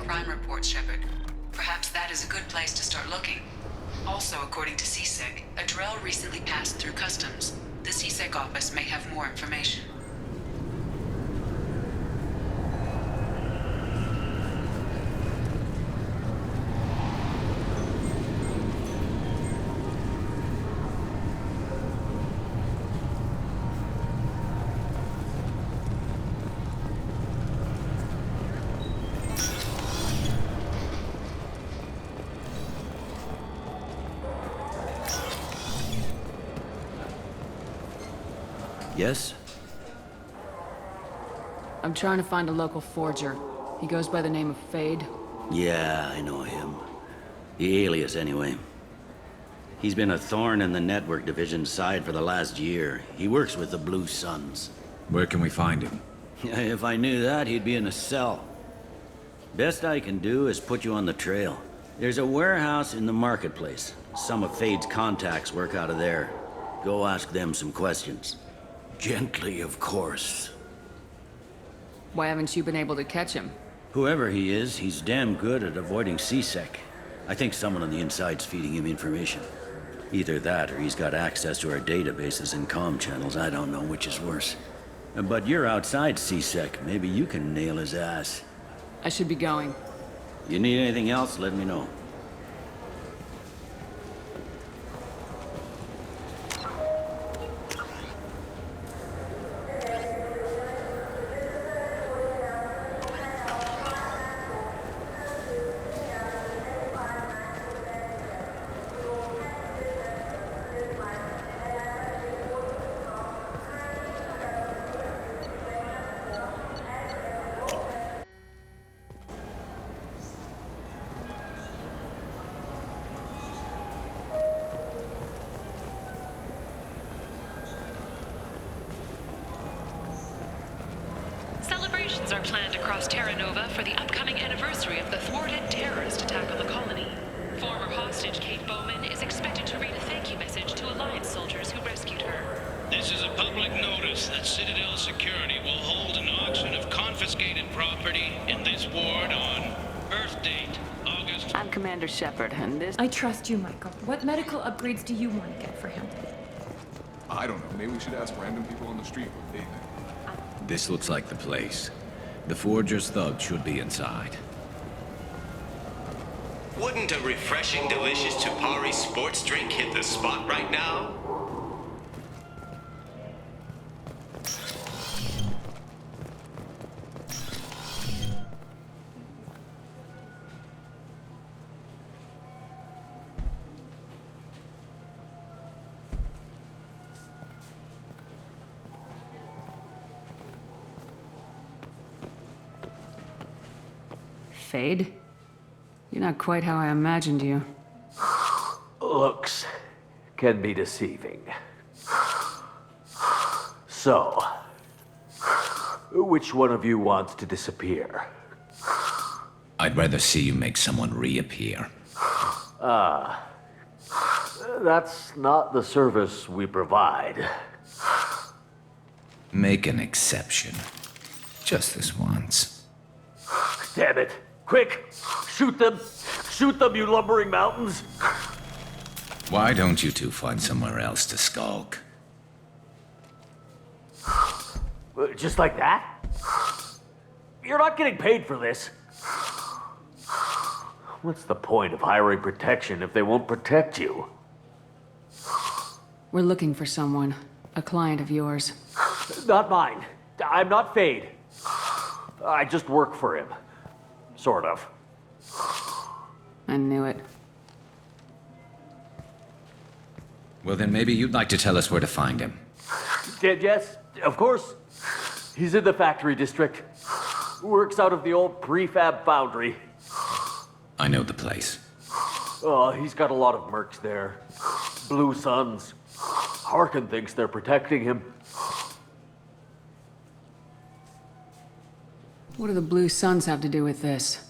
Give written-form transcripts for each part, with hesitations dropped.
crime reports, Shepard. Perhaps that is a good place to start looking. Also, according to CSEC, a Drell recently passed through customs. The CSEC office may have more information. Yes? I'm trying to find a local forger. He goes by the name of Fade. Yeah, I know him. The alias, anyway. He's been a thorn in the network division's side for the last year. He works with the Blue Suns. Where can we find him? If I knew that, he'd be in a cell. Best I can do is put you on the trail. There's a warehouse in the marketplace. Some of Fade's contacts work out of there. Go ask them some questions. Gently, of course. Why haven't you been able to catch him? Whoever he is, he's damn good at avoiding CSEC. I think someone on the inside's feeding him information. Either that, or he's got access to our databases and comm channels. I don't know which is worse. But you're outside CSEC. Maybe you can nail his ass. I should be going. You need anything else, let me know. Celebrations are planned across Terra Nova for the upcoming anniversary of the thwarted terrorist attack on the colony. Former hostage Kate Bowman is expected to read a thank you message to Alliance soldiers who rescued her. This is a public notice that Citadel Security will hold an auction of confiscated property in this ward on Earth date, August... I'm Commander Shepard, and this... I trust you, Michael. What medical upgrades do you want to get for him? I don't know. Maybe we should ask random people on the street what they think. This looks like the place. The Forger's thug should be inside. Wouldn't a refreshing, delicious Tupari sports drink hit the spot right now? Fade? You're not quite how I imagined you. Looks can be deceiving. So, which one of you wants to disappear? I'd rather see you make someone reappear. That's not the service we provide. Make an exception. Just this once. Damn it. Quick! Shoot them! Shoot them, you lumbering mountains! Why don't you two find somewhere else to skulk? Just like that? You're not getting paid for this. What's the point of hiring protection if they won't protect you? We're looking for someone. A client of yours. Not mine. I'm not Fade. I just work for him. Sort of. I knew it. Well, then maybe you'd like to tell us where to find him. Yes, of course. He's in the factory district. Works out of the old prefab foundry. I know the place. Oh, he's got a lot of mercs there. Blue Suns. Harkin thinks they're protecting him. What do the Blue Suns have to do with this?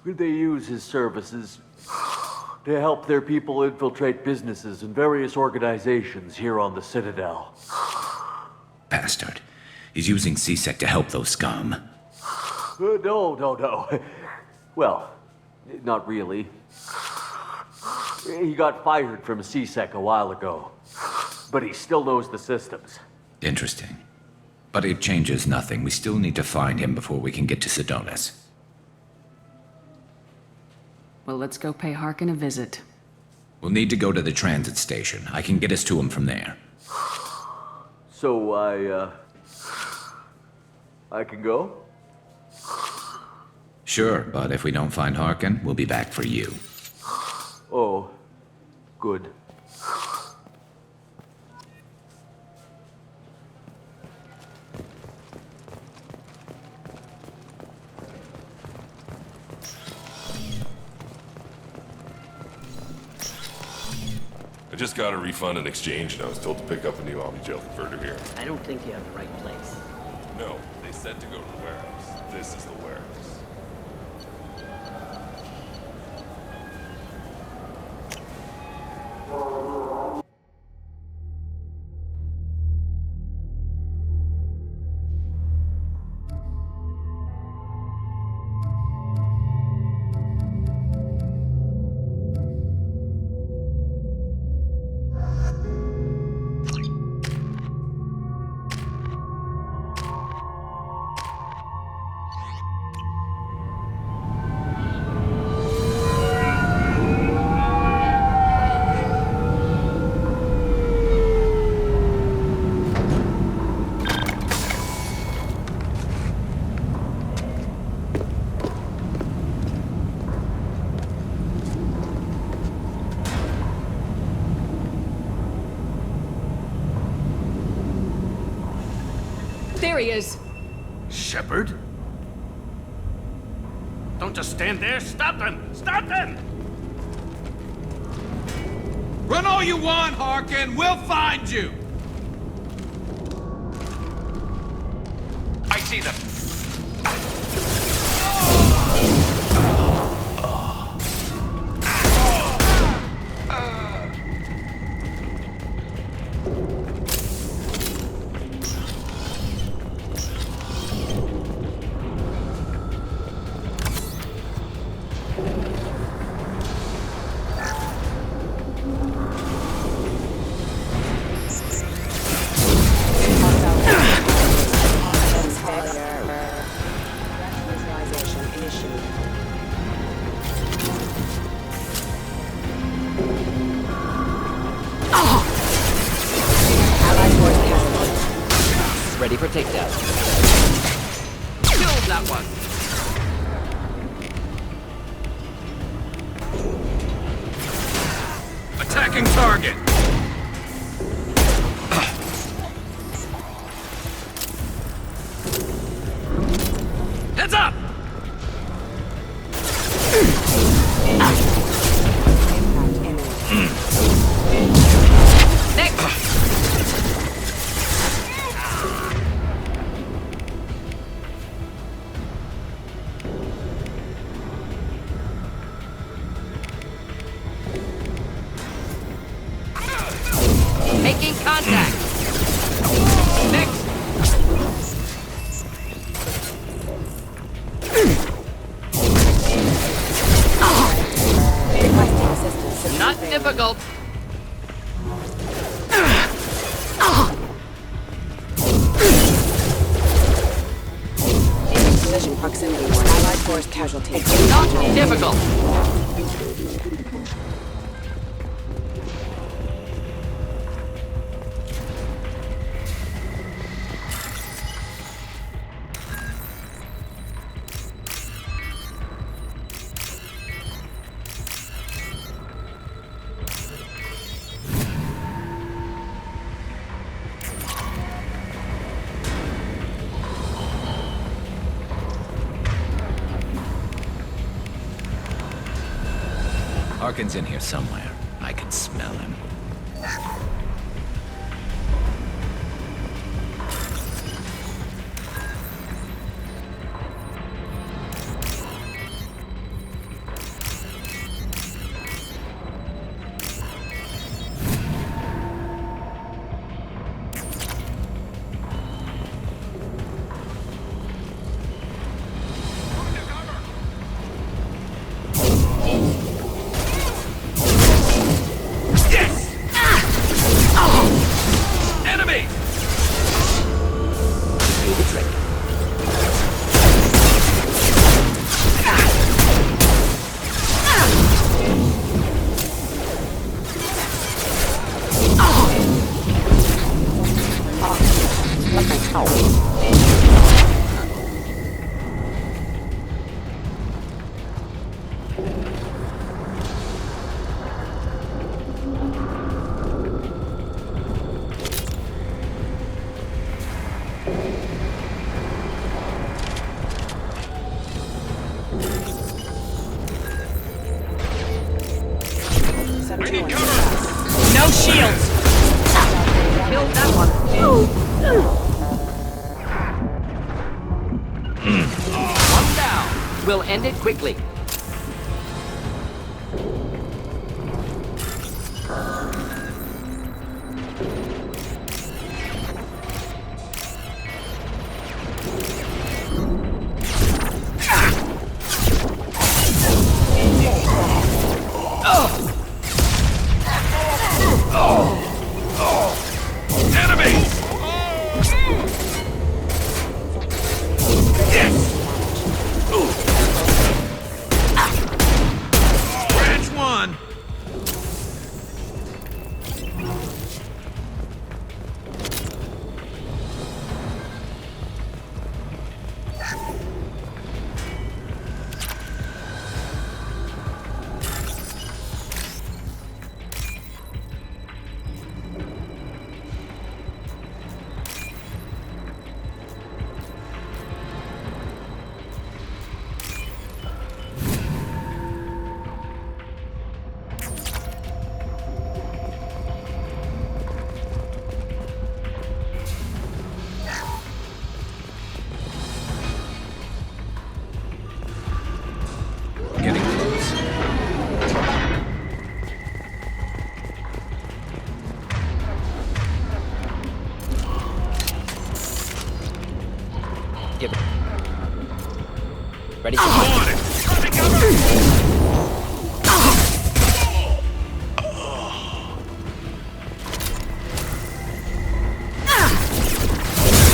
They use his services to help their people infiltrate businesses and various organizations here on the Citadel. Bastard. He's using CSEC to help those scum. No. Well, not really. He got fired from CSEC a while ago, but he still knows the systems. Interesting. But it changes nothing. We still need to find him before we can get to Sedonis. Well, let's go pay Harkin a visit. We'll need to go to the transit station. I can get us to him from there. So I can go? Sure, but if we don't find Harkin, we'll be back for you. Oh, good. I just got a refund and exchange, and I was told to pick up a new Omni Gel converter here. I don't think you have the right place. No, they said to go to the warehouse. This is the warehouse. There he is! Shepard? Don't just stand there. Stop them! Stop them! Run all you want, Harkin. We'll find you. I see them. Ready for takedown. Killed that one. Attacking target. Heads up! Making contact! Next! Not difficult. Position proximity warning. Allied force casualty. Not difficult. Harkin's in here somewhere. I can smell him. No shields! Killed that one. One down. We'll end it quickly. Ready? I'm on it!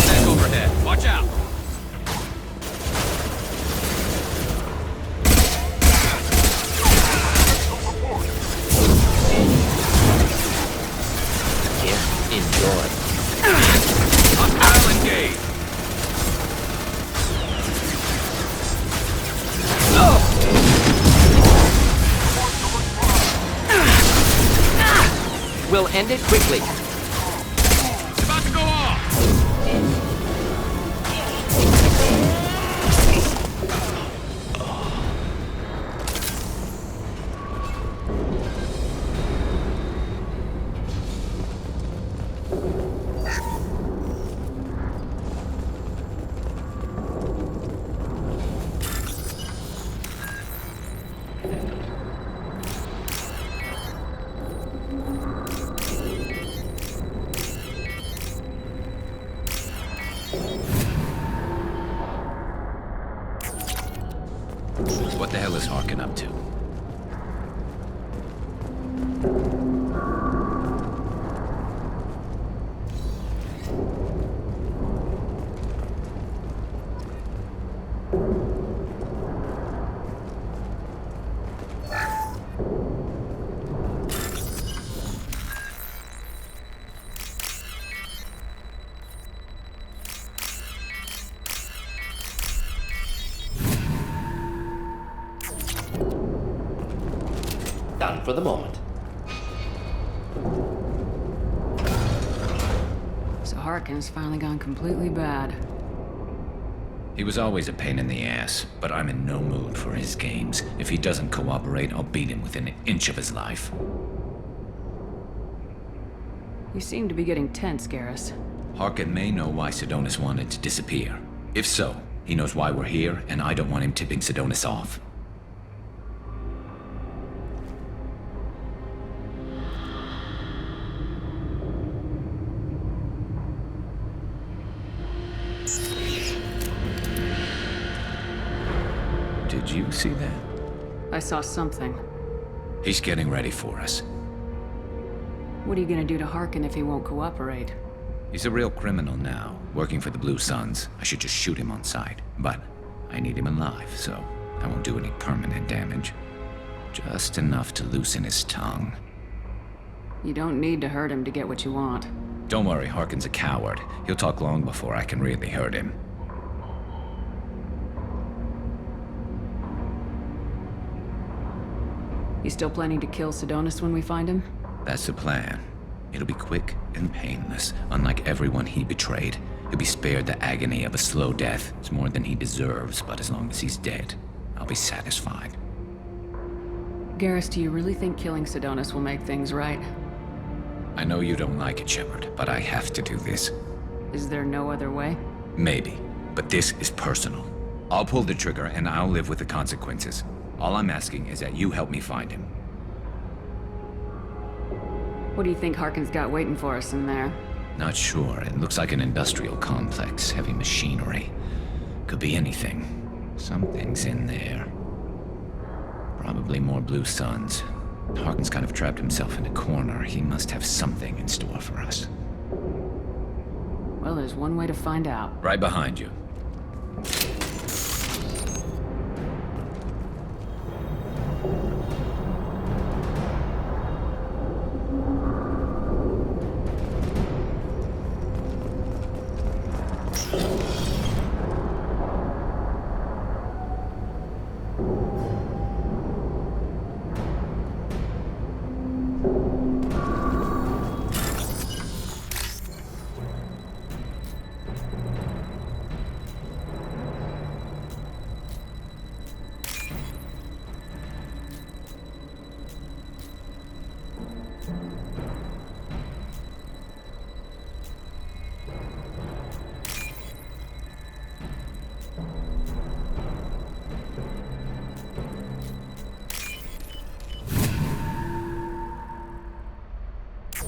Tank overhead. Watch out! Here, enjoy. Hostile engaged. We'll end it quickly. It's about to go off. What the hell is Harkin up to? Done for the moment. So Harkin's finally gone completely bad. He was always a pain in the ass, but I'm in no mood for his games. If he doesn't cooperate, I'll beat him within an inch of his life. You seem to be getting tense, Garrus. Harkin may know why Sidonis wanted to disappear. If so, he knows why we're here, and I don't want him tipping Sidonis off. Did you see that? I saw something. He's getting ready for us. What are you gonna do to Harkin if he won't cooperate? He's a real criminal now, working for the Blue Suns. I should just shoot him on sight. But I need him alive, so I won't do any permanent damage. Just enough to loosen his tongue. You don't need to hurt him to get what you want. Don't worry, Harkin's a coward. He'll talk long before I can really hurt him. You still planning to kill Sidonis when we find him? That's the plan. It'll be quick and painless, unlike everyone he betrayed. He'll be spared the agony of a slow death. It's more than he deserves, but as long as he's dead, I'll be satisfied. Garrus, do you really think killing Sidonis will make things right? I know you don't like it, Shepard, but I have to do this. Is there no other way? Maybe, but this is personal. I'll pull the trigger and I'll live with the consequences. All I'm asking is that you help me find him. What do you think Harkin's got waiting for us in there? Not sure. It looks like an industrial complex, heavy machinery. Could be anything. Something's in there. Probably more Blue Suns. Harkin's kind of trapped himself in a corner. He must have something in store for us. Well, there's one way to find out. Right behind you.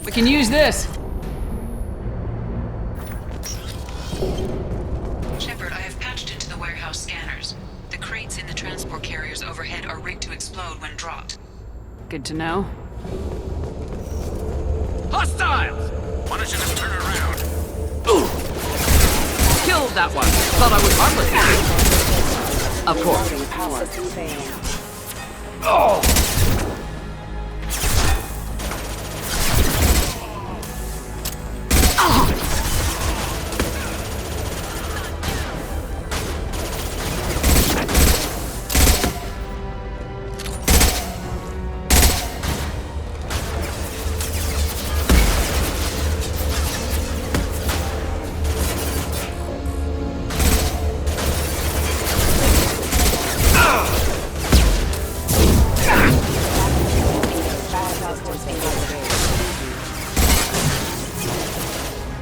We can use this! Shepard, I have patched into the warehouse scanners. The crates in the transport carriers overhead are rigged to explode when dropped. Good to know. Hostiles! Why don't you just turn around? Killed that one. Thought I was harmless. Of course. Power. Oh!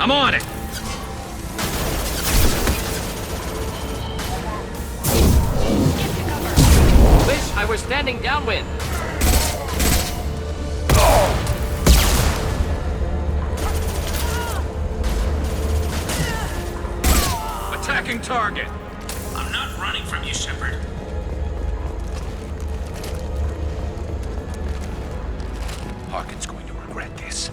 I'm on it! Wish I were standing downwind. Attacking target! I'm not running from you, Shepard. Harkin's going to regret this.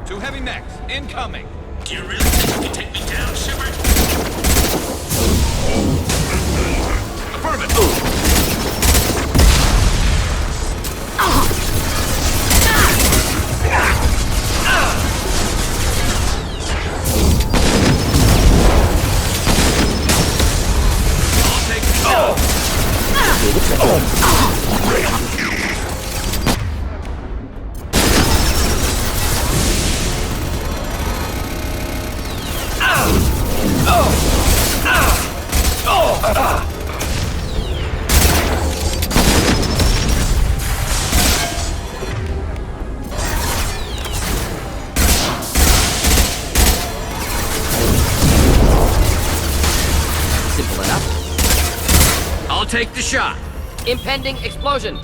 Two heavy mechs, incoming! Do you really think you can take me down, Shepard? Affirmative! Simple enough. I'll take the shot. Impending explosion.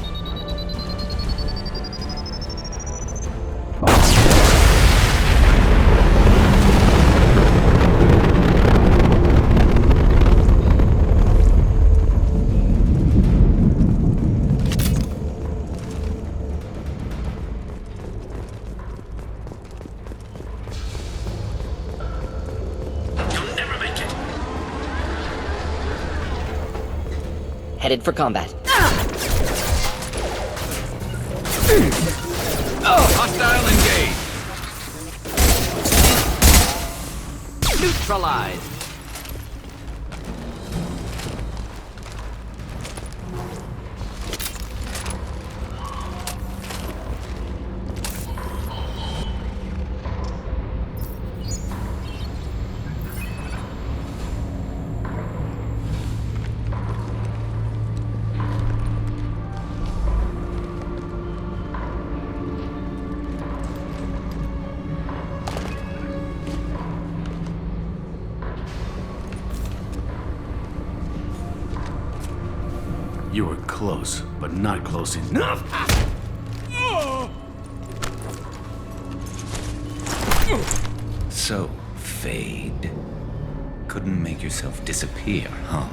Headed for combat. Hostile engaged. Neutralized. You were close, but not close enough. So, Fade. Couldn't make yourself disappear, huh?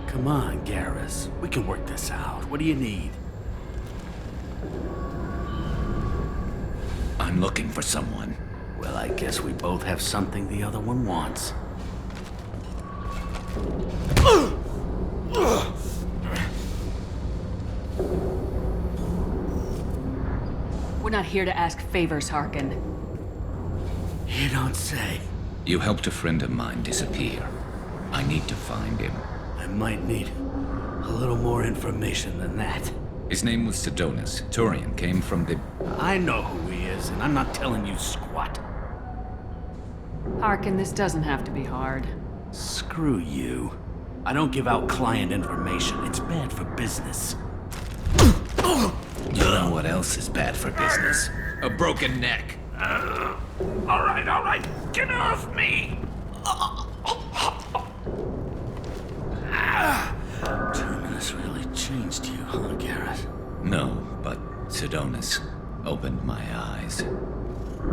Come on, Garrus. We can work this out. What do you need? I'm looking for someone. Well, I guess we both have something the other one wants. We're not here to ask favors, Harkin. You don't say. You helped a friend of mine disappear. I need to find him. I might need a little more information than that. His name was Sidonis. Turian came from the... I know who he is, and I'm not telling you squat. Harkin, this doesn't have to be hard. Screw you. I don't give out client information. It's bad for business. You know what else is bad for business? A broken neck. All right. Get off me! Terminus really changed you, huh, Garrus? No, but Sidonis opened my eyes.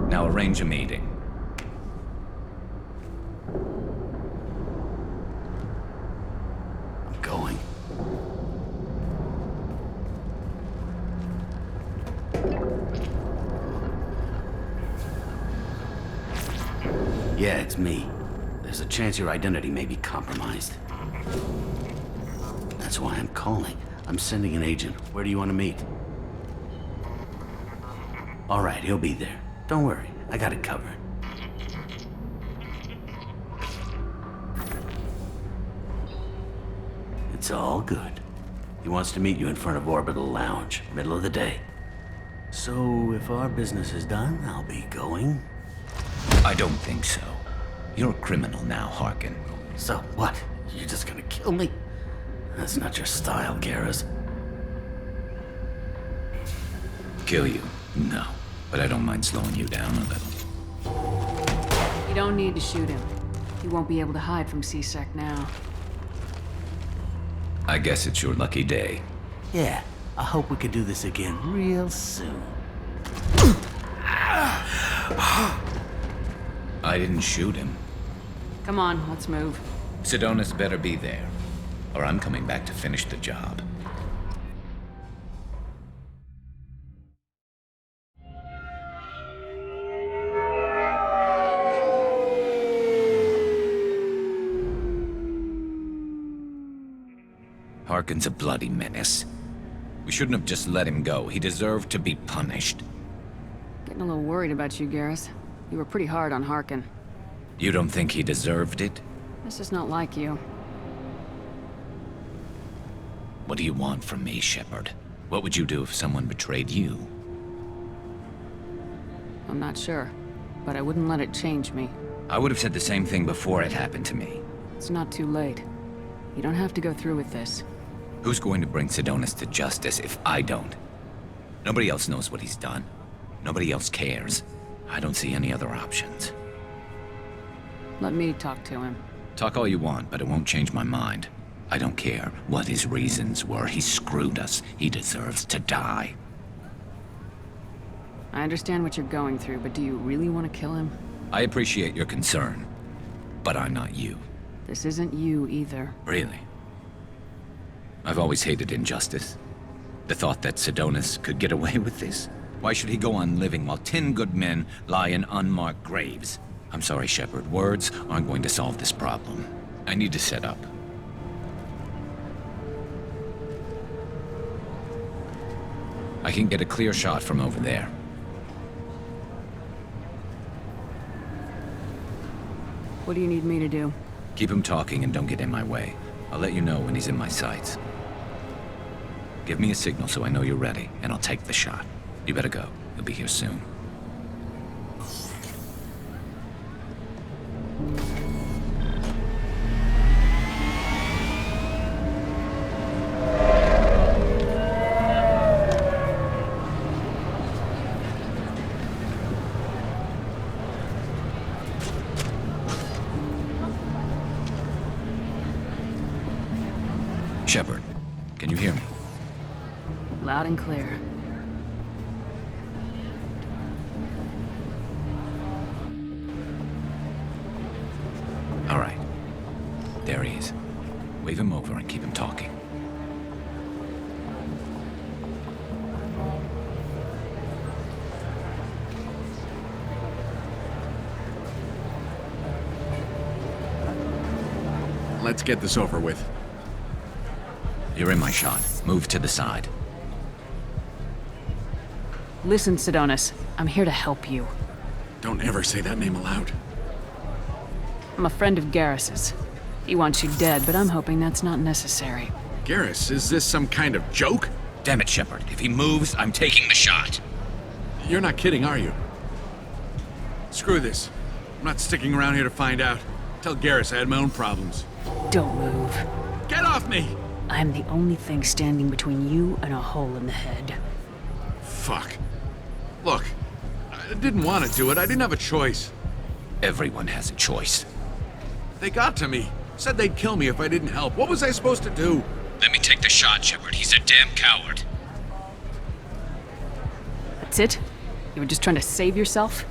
Now arrange a meeting. I'm going. Yeah, it's me. There's a chance your identity may be compromised. That's why I'm calling. I'm sending an agent. Where do you want to meet? All right, he'll be there. Don't worry, I got it covered. It's all good. He wants to meet you in front of Orbital Lounge, middle of the day. So, if our business is done, I'll be going. I don't think so. You're a criminal now, Harkin. So what? You're just gonna kill me? That's not your style, Garrus. Kill you? No. But I don't mind slowing you down a little. You don't need to shoot him. He won't be able to hide from C-Sec now. I guess it's your lucky day. Yeah, I hope we can do this again real soon. I didn't shoot him. Come on, let's move. Sidonis better be there, or I'm coming back to finish the job. Harkin's a bloody menace. We shouldn't have just let him go. He deserved to be punished. Getting a little worried about you, Garrus. You were pretty hard on Harkin. You don't think he deserved it? This is not like you. What do you want from me, Shepard? What would you do if someone betrayed you? I'm not sure, but I wouldn't let it change me. I would have said the same thing before it happened to me. It's not too late. You don't have to go through with this. Who's going to bring Sidonis to justice if I don't? Nobody else knows what he's done. Nobody else cares. I don't see any other options. Let me talk to him. Talk all you want, but it won't change my mind. I don't care what his reasons were. He screwed us. He deserves to die. I understand what you're going through, but do you really want to kill him? I appreciate your concern, but I'm not you. This isn't you either. Really? I've always hated injustice. The thought that Sidonis could get away with this? Why should he go on living while 10 good men lie in unmarked graves? I'm sorry, Shepard. Words aren't going to solve this problem. I need to set up. I can get a clear shot from over there. What do you need me to do? Keep him talking and don't get in my way. I'll let you know when he's in my sights. Give me a signal so I know you're ready, and I'll take the shot. You better go. He'll be here soon. Shepard, can you hear me? Loud and clear. All right. There he is. Wave him over and keep him talking. Let's get this over with. You're in my shot. Move to the side. Listen, Sidonis. I'm here to help you. Don't ever say that name aloud. I'm a friend of Garrus's. He wants you dead, but I'm hoping that's not necessary. Garrus, is this some kind of joke? Damn it, Shepard. If he moves, I'm taking the shot. You're not kidding, are you? Screw this. I'm not sticking around here to find out. Tell Garrus I had my own problems. Don't move. Get off me! I'm the only thing standing between you and a hole in the head. Fuck. Look, I didn't want to do it. I didn't have a choice. Everyone has a choice. They got to me. Said they'd kill me if I didn't help. What was I supposed to do? Let me take the shot, Shepard. He's a damn coward. That's it? You were just trying to save yourself?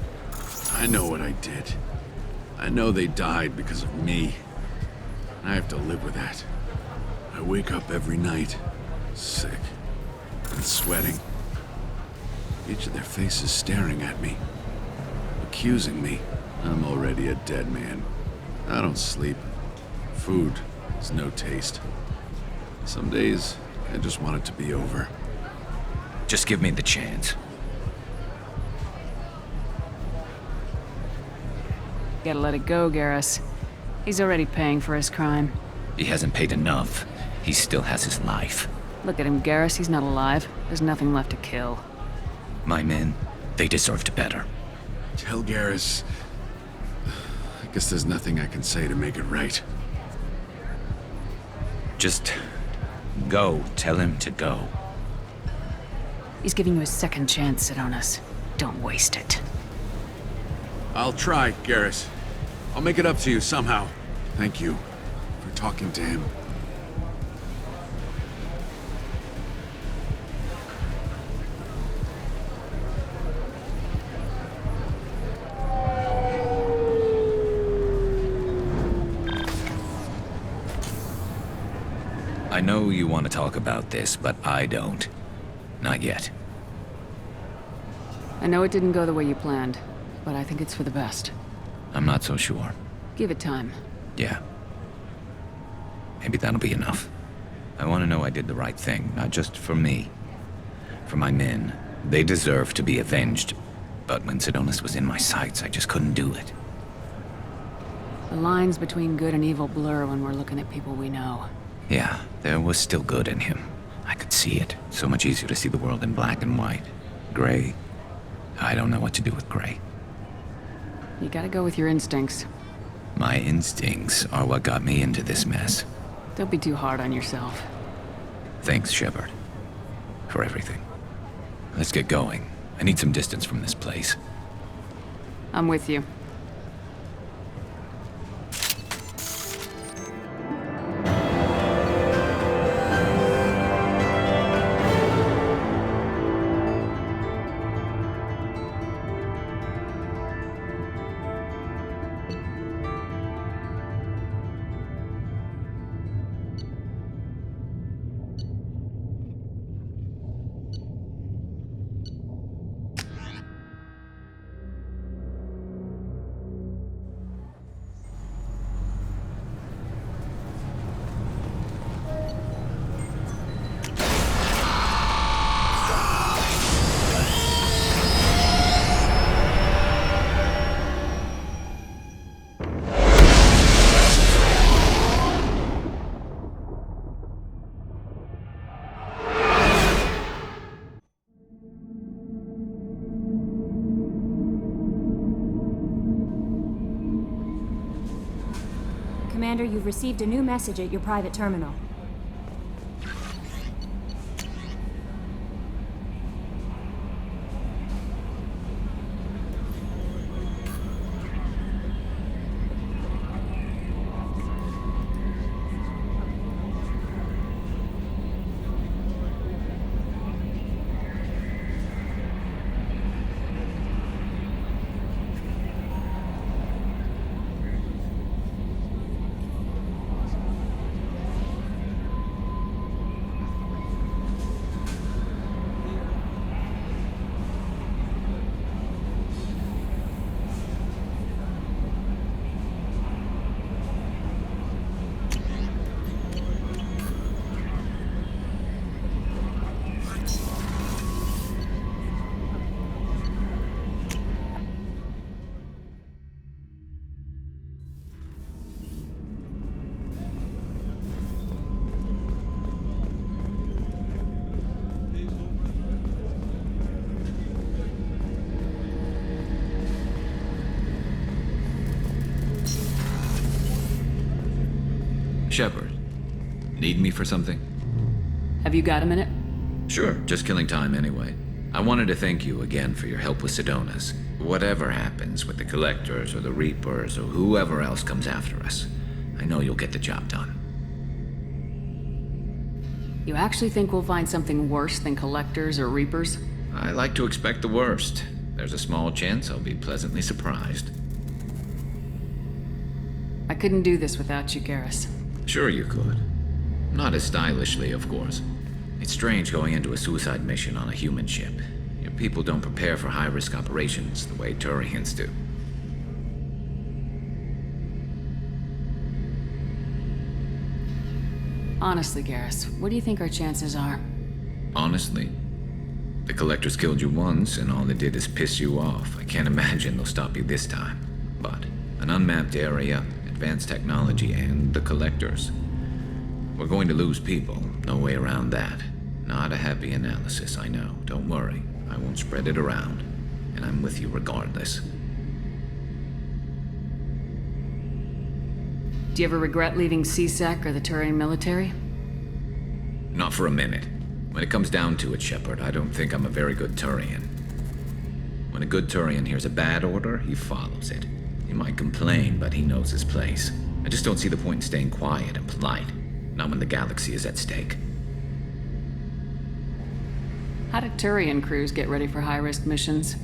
I know what I did. I know they died because of me. I have to live with that. I wake up every night, sick and sweating. Each of their faces staring at me, accusing me. I'm already a dead man. I don't sleep. Food has no taste. Some days, I just want it to be over. Just give me the chance. Gotta let it go, Garrus. He's already paying for his crime. He hasn't paid enough. He still has his life. Look at him, Garrus. He's not alive. There's nothing left to kill. My men, they deserved better. Tell Garrus... I guess there's nothing I can say to make it right. Just... go. Tell him to go. He's giving you a second chance, Sidonis. Don't waste it. I'll try, Garrus. I'll make it up to you somehow. Thank you for talking to him. I know you want to talk about this, but I don't. Not yet. I know it didn't go the way you planned, but I think it's for the best. I'm not so sure. Give it time. Yeah. Maybe that'll be enough. I want to know I did the right thing, not just for me. For my men. They deserve to be avenged. But when Sidonis was in my sights, I just couldn't do it. The lines between good and evil blur when we're looking at people we know. Yeah, there was still good in him. I could see it. So much easier to see the world in black and white. Gray. I don't know what to do with gray. You gotta go with your instincts. My instincts are what got me into this mess. Don't be too hard on yourself. Thanks, Shepard. For everything. Let's get going. I need some distance from this place. I'm with you. Commander, you've received a new message at your private terminal. Shepard, need me for something? Have you got a minute? Sure, just killing time anyway. I wanted to thank you again for your help with Sedona's. Whatever happens with the Collectors or the Reapers or whoever else comes after us, I know you'll get the job done. You actually think we'll find something worse than Collectors or Reapers? I like to expect the worst. There's a small chance I'll be pleasantly surprised. I couldn't do this without you, Garrus. Sure you could. Not as stylishly, of course. It's strange going into a suicide mission on a human ship. Your people don't prepare for high-risk operations the way Turians do. Honestly, Garrus, what do you think our chances are? Honestly? The Collectors killed you once, and all they did is piss you off. I can't imagine they'll stop you this time. But an unmapped area, advanced technology, and the Collectors. We're going to lose people. No way around that. Not a happy analysis, I know. Don't worry. I won't spread it around. And I'm with you regardless. Do you ever regret leaving CSEC or the Turian military? Not for a minute. When it comes down to it, Shepard, I don't think I'm a very good Turian. When a good Turian hears a bad order, he follows it. He might complain, but he knows his place. I just don't see the point in staying quiet and polite. Not when the galaxy is at stake. How do Turian crews get ready for high-risk missions?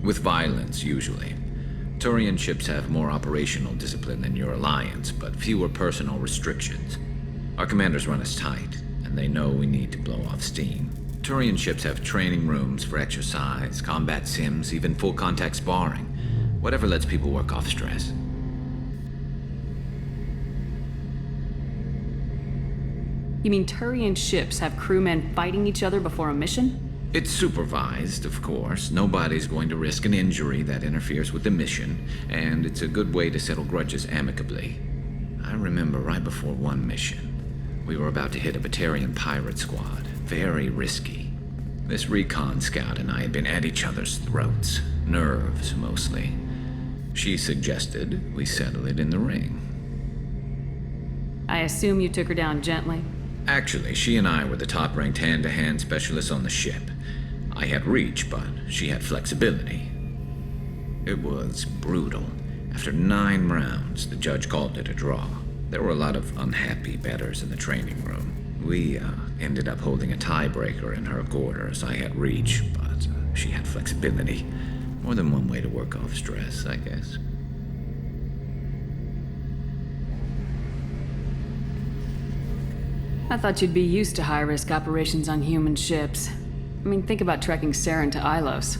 With violence, usually. Turian ships have more operational discipline than your alliance, but fewer personal restrictions. Our commanders run us tight, and they know we need to blow off steam. Turian ships have training rooms for exercise, combat sims, even full-contact sparring. Whatever lets people work off stress. You mean Turian ships have crewmen fighting each other before a mission? It's supervised, of course. Nobody's going to risk an injury that interferes with the mission, and it's a good way to settle grudges amicably. I remember right before one mission, we were about to hit a Batarian pirate squad. Very risky. This recon scout and I had been at each other's throats. Nerves, mostly. She suggested we settle it in the ring. I assume you took her down gently? Actually, she and I were the top-ranked hand-to-hand specialists on the ship. I had reach, but she had flexibility. It was brutal. After 9 rounds, the judge called it a draw. There were a lot of unhappy bettors in the training room. We ended up holding a tiebreaker in her quarters. I had reach, but she had flexibility. More than one way to work off stress, I guess. I thought you'd be used to high-risk operations on human ships. I mean, think about trekking Saren to Ilos.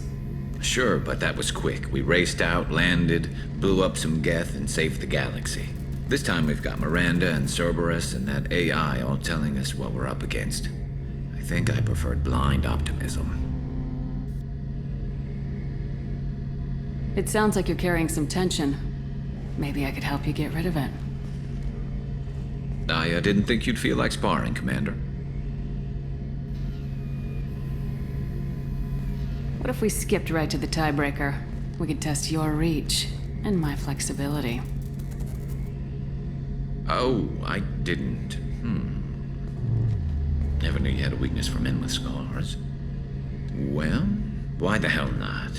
Sure, but that was quick. We raced out, landed, blew up some Geth, and saved the galaxy. This time we've got Miranda and Cerberus and that AI all telling us what we're up against. I think I preferred blind optimism. It sounds like you're carrying some tension. Maybe I could help you get rid of it. I didn't think you'd feel like sparring, Commander. What if we skipped right to the tiebreaker? We could test your reach and my flexibility. Oh, I didn't. Never knew you had a weakness for men with scars. Well, why the hell not?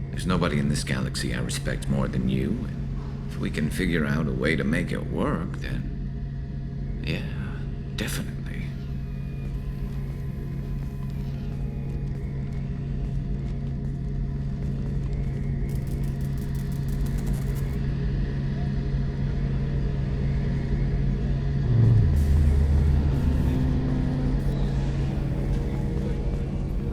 There's nobody in this galaxy I respect more than you, and if we can figure out a way to make it work, then... yeah, definitely.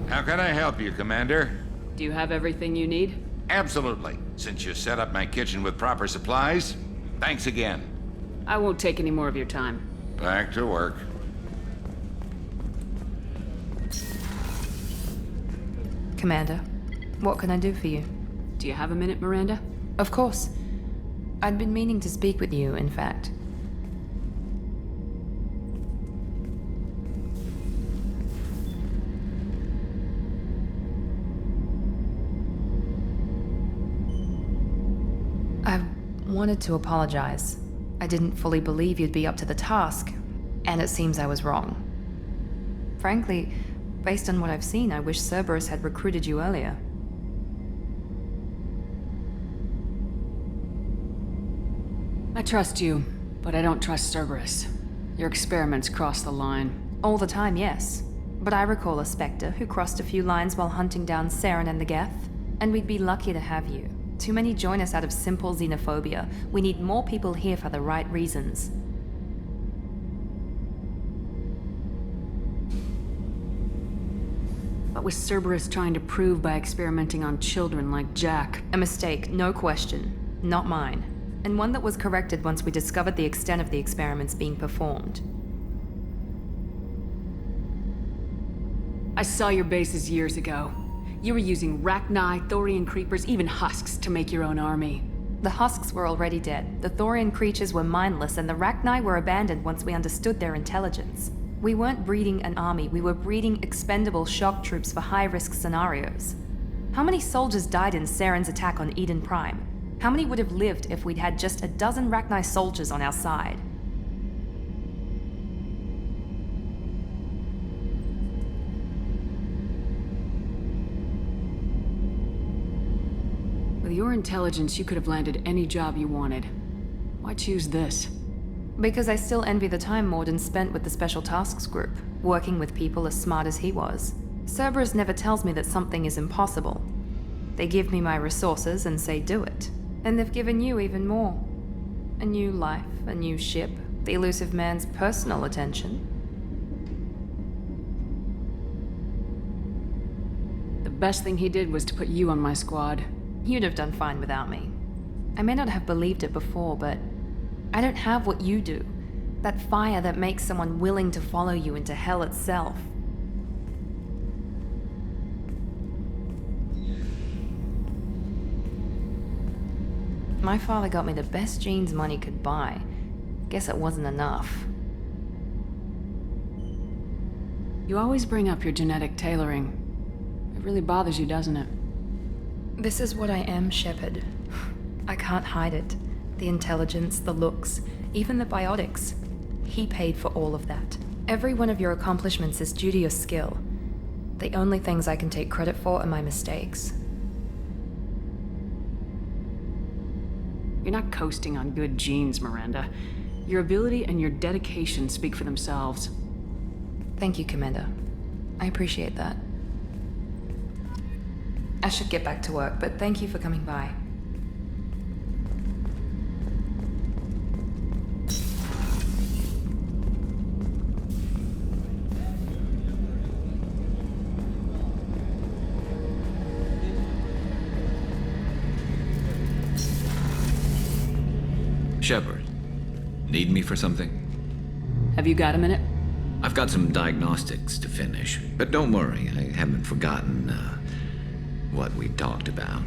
How can I help you, Commander? Do you have everything you need? Absolutely. Since you set up my kitchen with proper supplies, thanks again. I won't take any more of your time. Back to work. Commander, what can I do for you? Do you have a minute, Miranda? Of course. I'd been meaning to speak with you, in fact. I wanted to apologize. I didn't fully believe you'd be up to the task, and it seems I was wrong. Frankly, based on what I've seen, I wish Cerberus had recruited you earlier. I trust you, but I don't trust Cerberus. Your experiments cross the line. All the time, yes. But I recall a Spectre who crossed a few lines while hunting down Saren and the Geth, and we'd be lucky to have you. Too many join us out of simple xenophobia. We need more people here for the right reasons. What was Cerberus trying to prove by experimenting on children like Jack? A mistake, no question. Not mine. And one that was corrected once we discovered the extent of the experiments being performed. I saw your bases years ago. You were using Rachni, Thorian creepers, even husks to make your own army. The husks were already dead. The Thorian creatures were mindless, and the Rachni were abandoned once we understood their intelligence. We weren't breeding an army, we were breeding expendable shock troops for high-risk scenarios. How many soldiers died in Saren's attack on Eden Prime? How many would have lived if we'd had just a dozen Rachni soldiers on our side? With your intelligence, you could have landed any job you wanted. Why choose this? Because I still envy the time Morden spent with the Special Tasks Group, working with people as smart as he was. Cerberus never tells me that something is impossible. They give me my resources and say do it. And they've given you even more. A new life, a new ship, the elusive man's personal attention. The best thing he did was to put you on my squad. You'd have done fine without me. I may not have believed it before, but I don't have what you do. That fire that makes someone willing to follow you into hell itself. My father got me the best genes money could buy. Guess it wasn't enough. You always bring up your genetic tailoring. It really bothers you, doesn't it? This is what I am, Shepard. I can't hide it. The intelligence, the looks, even the biotics. He paid for all of that. Every one of your accomplishments is due to your skill. The only things I can take credit for are my mistakes. You're not coasting on good genes, Miranda. Your ability and your dedication speak for themselves. Thank you, Commander. I appreciate that. I should get back to work, but thank you for coming by. Shepard, need me for something? Have you got a minute? I've got some diagnostics to finish, but don't worry, I haven't forgotten, what we talked about.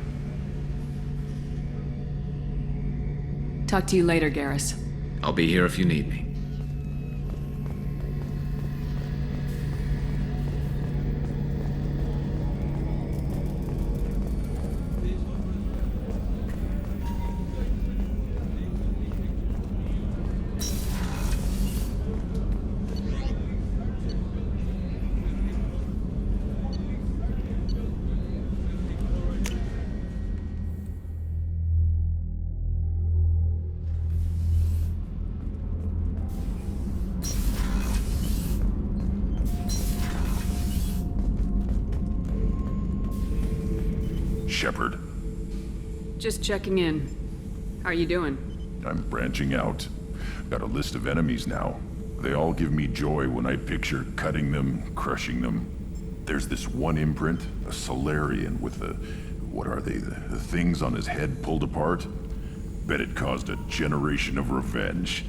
Talk to you later, Garrus. I'll be here if you need me. Shepard? Just checking in. How are you doing? I'm branching out. Got a list of enemies now. They all give me joy when I picture cutting them, crushing them. There's this one imprint, a Solarian with the... what are they? The things on his head pulled apart? Bet it caused a generation of revenge.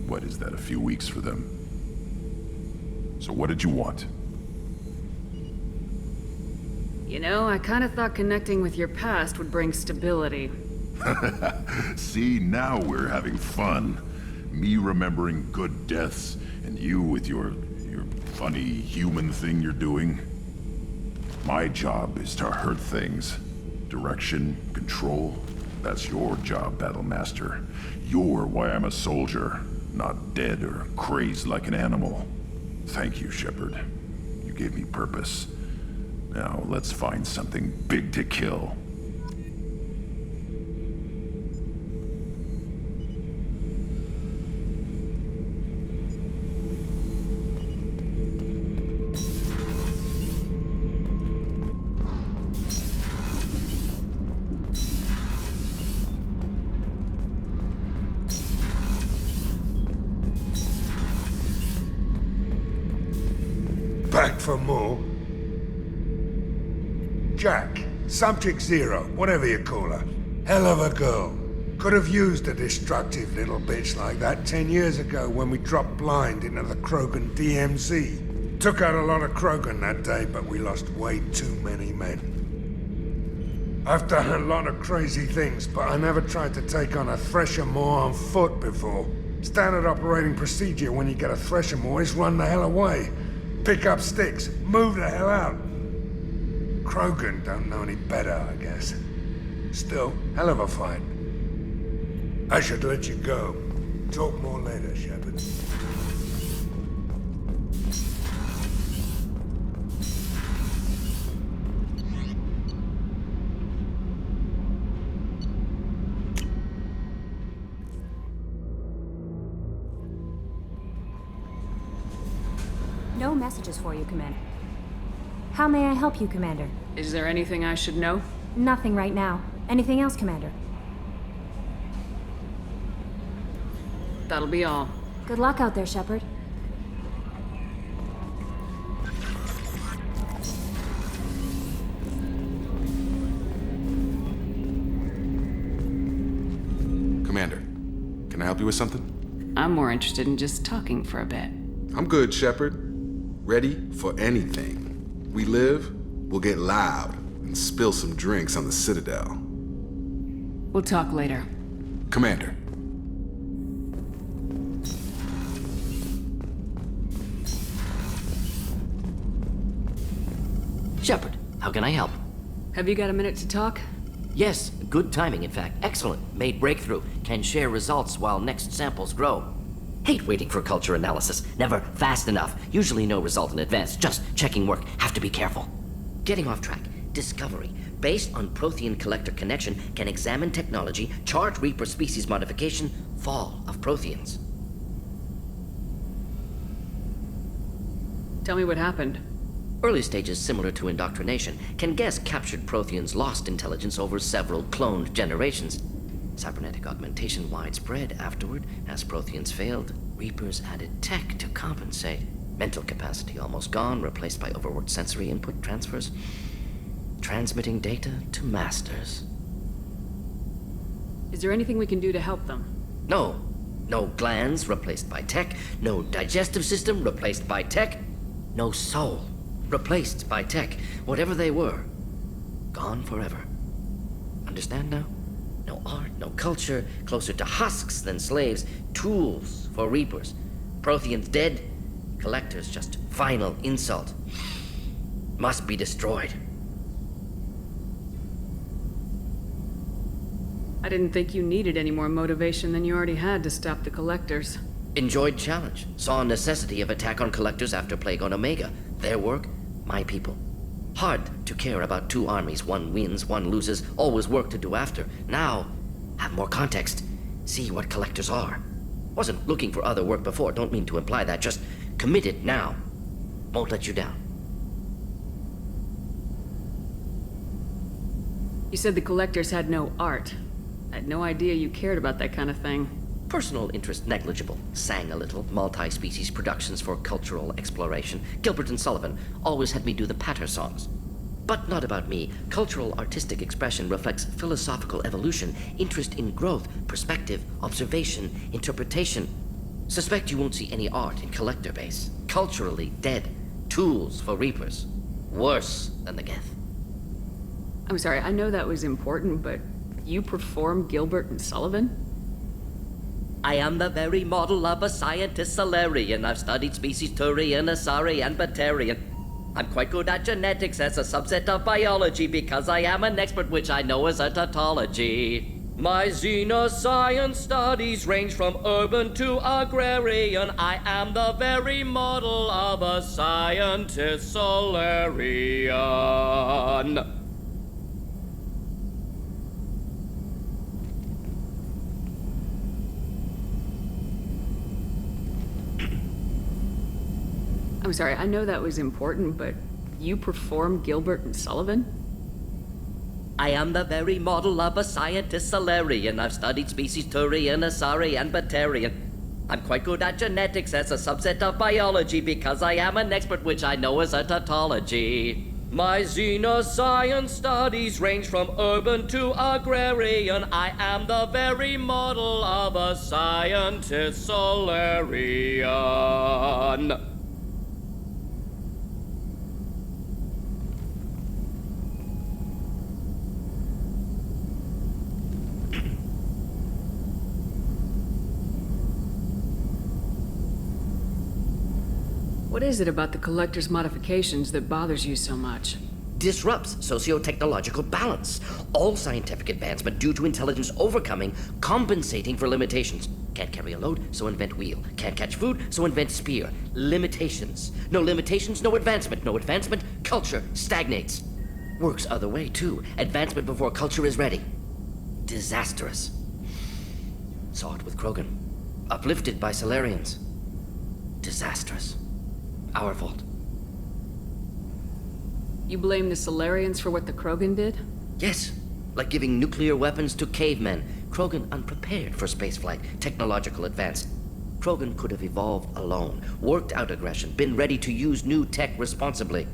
What is that, a few weeks for them? So what did you want? You know, I kind of thought connecting with your past would bring stability. See, now we're having fun. Me remembering good deaths, and you with your funny human thing you're doing. My job is to hurt things. Direction, control, that's your job, Battlemaster. You're why I'm a soldier, not dead or crazed like an animal. Thank you, Shepard. You gave me purpose. Now, let's find something big to kill. Back for more? Jack, Subject Zero, whatever you call her. Hell of a girl. Could have used a destructive little bitch like that 10 years ago when we dropped blind into the Krogan DMZ. Took out a lot of Krogan that day, but we lost way too many men. I've done a lot of crazy things, but I never tried to take on a Thresher Maw on foot before. Standard operating procedure when you get a Thresher Maw is run the hell away. Pick up sticks, move the hell out. Krogan don't know any better, I guess. Still, hell of a fight. I should let you go. Talk more later, Shepard. No messages for you, Commander. How may I help you, Commander? Is there anything I should know? Nothing right now. Anything else, Commander? That'll be all. Good luck out there, Shepard. Commander, can I help you with something? I'm more interested in just talking for a bit. I'm good, Shepard. Ready for anything. We live, we'll get loud, and spill some drinks on the Citadel. We'll talk later. Commander. Shepard, how can I help? Have you got a minute to talk? Yes, good timing, in fact. Excellent. Made breakthrough. Can share results while next samples grow. Hate waiting for culture analysis. Never fast enough. Usually no result in advance. Just checking work. Have to be careful. Getting off track. Discovery. Based on Prothean collector connection, can examine technology, chart Reaper species modification, fall of Protheans. Tell me what happened. Early stages similar to indoctrination. Can guess captured Protheans lost intelligence over several cloned generations. Cybernetic augmentation widespread afterward. As Protheans failed, Reapers added tech to compensate. Mental capacity almost gone, replaced by overworked sensory input transfers. Transmitting data to masters. Is there anything we can do to help them? No. No glands replaced by tech. No digestive system replaced by tech. No soul replaced by tech. Whatever they were, gone forever. Understand now? No art, no culture, closer to husks than slaves, tools for Reapers. Protheans dead, collectors just final insult. Must be destroyed. I didn't think you needed any more motivation than you already had to stop the collectors. Enjoyed challenge. Saw necessity of attack on collectors after Plague on Omega. Their work, my people. Hard to care about two armies. One wins, one loses. Always work to do after. Now, have more context. See what collectors are. Wasn't looking for other work before. Don't mean to imply that. Just committed now. Won't let you down. You said the collectors had no art. I had no idea you cared about that kind of thing. Personal interest negligible. Sang a little. Multi-species productions for cultural exploration. Gilbert and Sullivan always had me do the patter songs. But not about me. Cultural artistic expression reflects philosophical evolution, interest in growth, perspective, observation, interpretation. Suspect you won't see any art in collector base. Culturally dead. Tools for reapers. Worse than the Geth. I'm sorry, I know that was important, but you perform Gilbert and Sullivan? I am the very model of a scientist Solarian. I've studied species Turian, Asari, and Batarian. I'm quite good at genetics as a subset of biology because I am an expert, which I know is a tautology. My xenoscience studies range from urban to agrarian. I am the very model of a scientist Solarian. I'm sorry, I know that was important, but you perform Gilbert and Sullivan? I am the very model of a scientist Solarian. I've studied species Turian, Asari, and Batarian. I'm quite good at genetics as a subset of biology because I am an expert, which I know is a tautology. My xenoscience studies range from urban to agrarian. I am the very model of a scientist Solarian. What is it about the Collector's modifications that bothers you so much? Disrupts socio-technological balance. All scientific advancement due to intelligence overcoming, compensating for limitations. Can't carry a load, so invent wheel. Can't catch food, so invent spear. Limitations. No limitations, no advancement. No advancement, culture stagnates. Works other way, too. Advancement before culture is ready. Disastrous. Saw it with Krogan. Uplifted by Solarians. Disastrous. Our fault. You blame the Solarians for what the Krogan did? Yes. Like giving nuclear weapons to cavemen. Krogan unprepared for spaceflight, technological advance. Krogan could have evolved alone, worked out aggression, been ready to use new tech responsibly.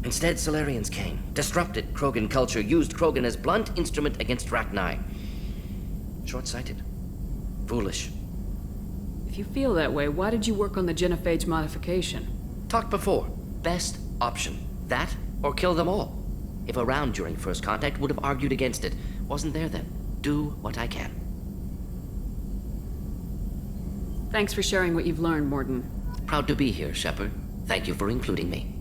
Instead, Solarians came, disrupted Krogan culture, used Krogan as blunt instrument against Rachni. Short-sighted. Foolish. If you feel that way, why did you work on the genophage modification? Talked before. Best option. That or kill them all. If around during first contact, would have argued against it. Wasn't there then. Do what I can. Thanks for sharing what you've learned, Morden. Proud to be here, Shepard. Thank you for including me.